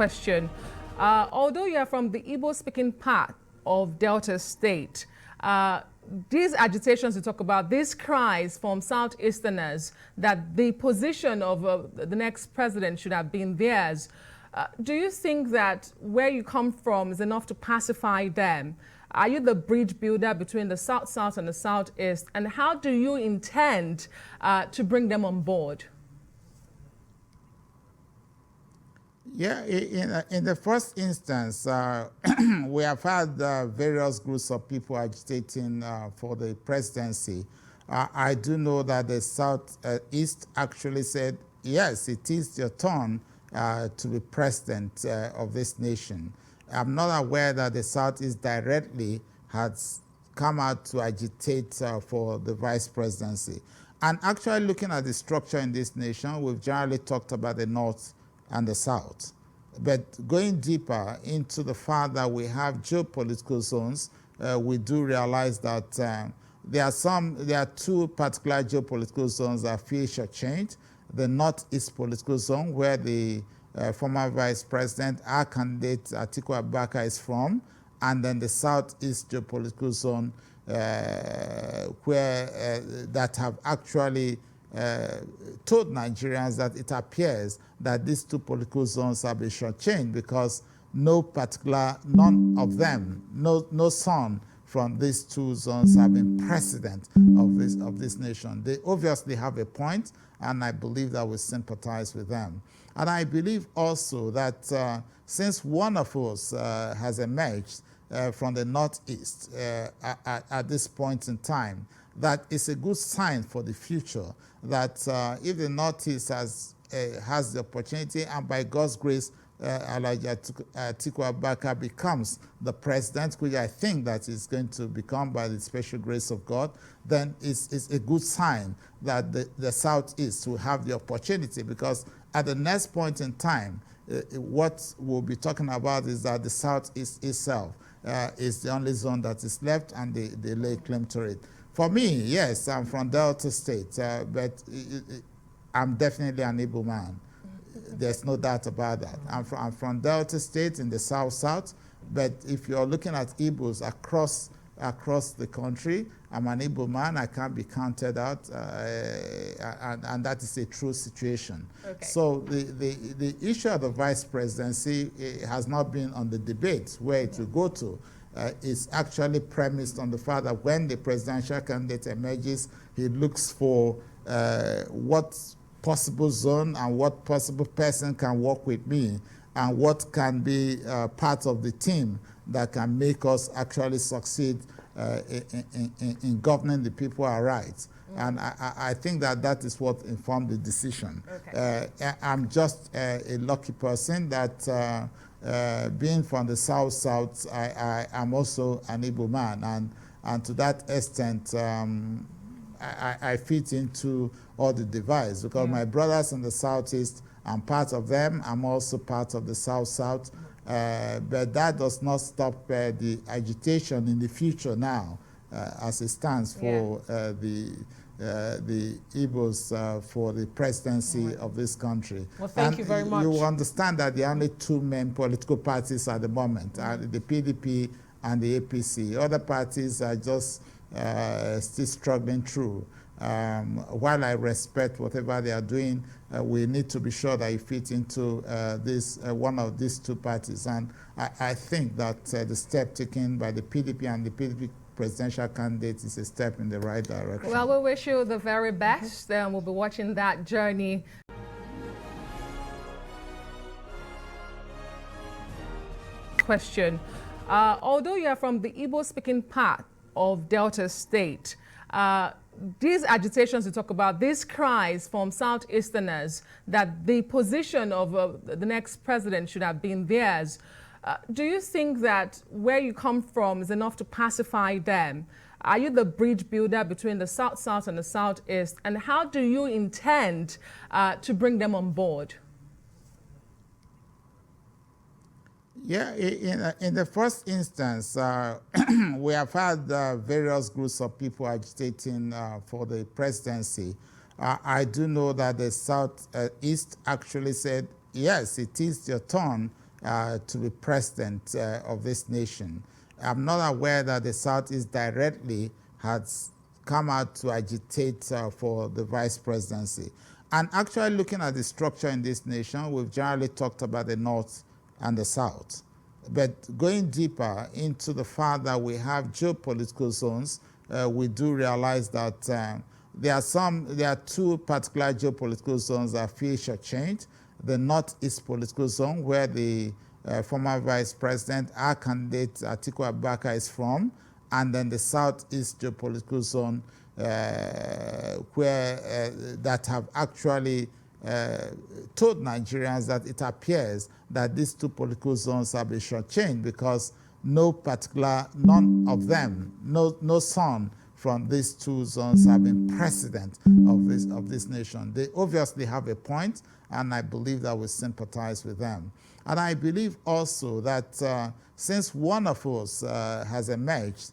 Question. Although you are from the Igbo-speaking part of Delta State, these agitations you talk about, these cries from Southeasterners that the position of the next president should have been theirs, do you think that where you come from is enough to pacify them? Are you the bridge builder between the South-South and the Southeast? And how do you intend to bring them on board? Yeah, in the first instance, we have had various groups of people agitating for the presidency. I do know that the Southeast actually said, yes, it is your turn to be president of this nation. I'm not aware that the Southeast directly has come out to agitate for the vice presidency. And actually looking at the structure in this nation, we've generally talked about the North and the South. But going deeper into the fact that we have geopolitical zones, we do realize that there are two particular geopolitical zones that feel shortchanged. The Northeast political zone, where the former vice president, our candidate Atiku Abubakar, is from, and then the Southeast geopolitical zone, where that have actually told Nigerians that it appears that these two political zones have been shortchanged because none of them, no son from these two zones have been president of this nation. They obviously have a point, and I believe that we sympathize with them. And I believe also that since one of us has emerged from the Northeast at this point in time, that is a good sign for the future, that if the Northeast has the opportunity, and by God's grace, Atiku Abubakar becomes the president, which I think that is going to become by the special grace of God, then it's a good sign that the Southeast will have the opportunity, because at the next point in time, what we'll be talking about is that the Southeast itself is the only zone that is left, and they lay claim to it. For me, yes, I'm from Delta State, but I'm definitely an Igbo man. There's no doubt about that. I'm from Delta State in the South-South, but if you're looking at Igbos across the country, I'm an Igbo man. I can't be counted out, and that is a true situation. Okay. So the issue of the vice presidency has not been on the debate where it will go to. It's actually premised on the fact that when the presidential candidate emerges, he looks for what possible zone and what possible person can work with me, and what can be part of the team that can make us actually succeed in governing the people aright. Mm-hmm. And I think that is what informed the decision. Okay. I'm just a lucky person that being from the South-South, I am also an Igbo man, and to that extent, I fit into all the divides, because my brothers in the Southeast, I'm part of them. I'm also part of the South-South, but that does not stop the agitation in the future now, as it stands for the Igbos for the presidency of this country. Well, thank you very much. You understand that the only two main political parties at the moment are the PDP and the APC. Other parties are just still struggling through. While I respect whatever they are doing, we need to be sure that it fits into one of these two parties. And I think that the step taken by the PDP and the PDP presidential candidate is a step in the right direction. Well, we wish you the very best. We'll be watching that journey. Question. Although you are from the Igbo-speaking part of Delta State, these agitations you talk about, these cries from Southeasterners that the position of the next president should have been theirs, do you think that where you come from is enough to pacify them? Are you the bridge builder between the South-South and the Southeast? And how do you intend to bring them on board? Yeah, in the first instance, we have had various groups of people agitating for the presidency. I do know that the Southeast actually said, yes, it is your turn to be president of this nation. I'm not aware that the Southeast directly has come out to agitate for the vice presidency. And actually looking at the structure in this nation, we've generally talked about the North and the South. But going deeper into the fact that we have geopolitical zones, we do realize that there are two particular geopolitical zones that feel shortchanged. The Northeast political zone, where the former vice president, our candidate Atiku Abubakar, is from, and then the Southeast geopolitical zone, where that have actually told Nigerians that it appears that these two political zones have been shortchanged because none of them, no son from these two zones have been president of this nation. They obviously have a point, and I believe that we sympathize with them. And I believe also that since one of us has emerged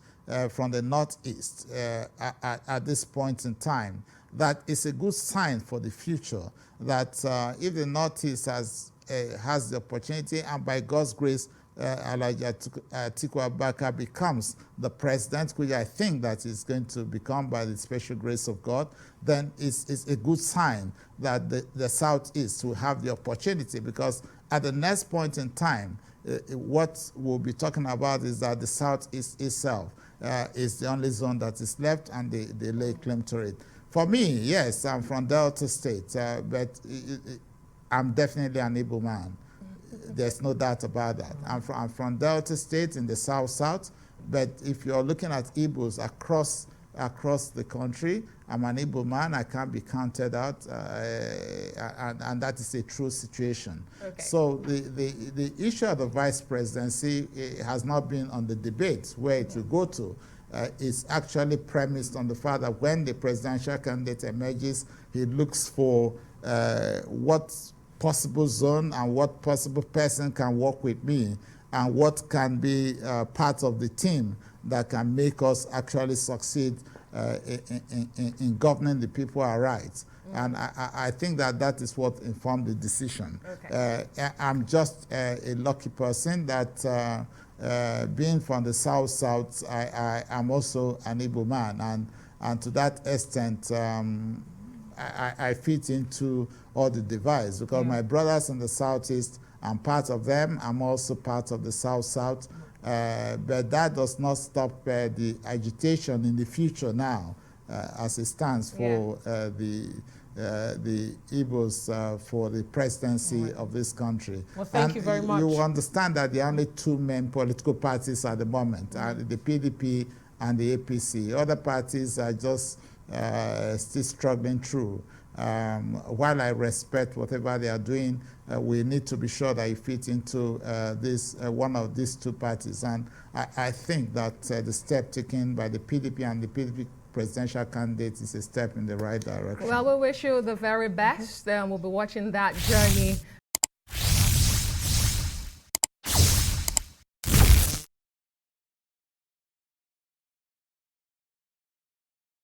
from the Northeast at this point in time, that is a good sign for the future, that if the Northeast has the opportunity, and by God's grace, Atiku Abubakar becomes the president, which I think that is going to become by the special grace of God, then it's a good sign that the Southeast will have the opportunity, because at the next point in time, what we'll be talking about is that the Southeast itself is the only zone that is left, and they lay claim to it. For me, yes, I'm from Delta State, but I'm definitely an Igbo man. There's no doubt about that. I'm from Delta State in the South, but if you're looking at Igbos across the country, I'm an Igbo man. I can't be counted out, and that is a true situation. Okay. So the issue of the vice presidency has not been on the debate where it will go to. It's actually premised on the fact that when the presidential candidate emerges, he looks for what possible zone and what possible person can work with me, and what can be part of the team that can make us actually succeed in governing the people aright. Mm-hmm. And I think that is what informed the decision. Okay. I'm just a lucky person that being from the South, I'm also an Igbo man, and to that extent, I fit into all the divides, because my brothers in the Southeast, I'm part of them. I'm also part of the South. But that does not stop the agitation in the future now, as it stands for the Igbos for the presidency of this country. Well, thank you very much. You understand that the only two main political parties at the moment are the PDP and the APC. Other parties are just still struggling through. While I respect whatever they are doing, we need to be sure that it fits into one of these two parties. And I think that the step taken by the PDP and the PDP presidential candidate is a step in the right direction. Well, we wish you the very best. We'll be watching that journey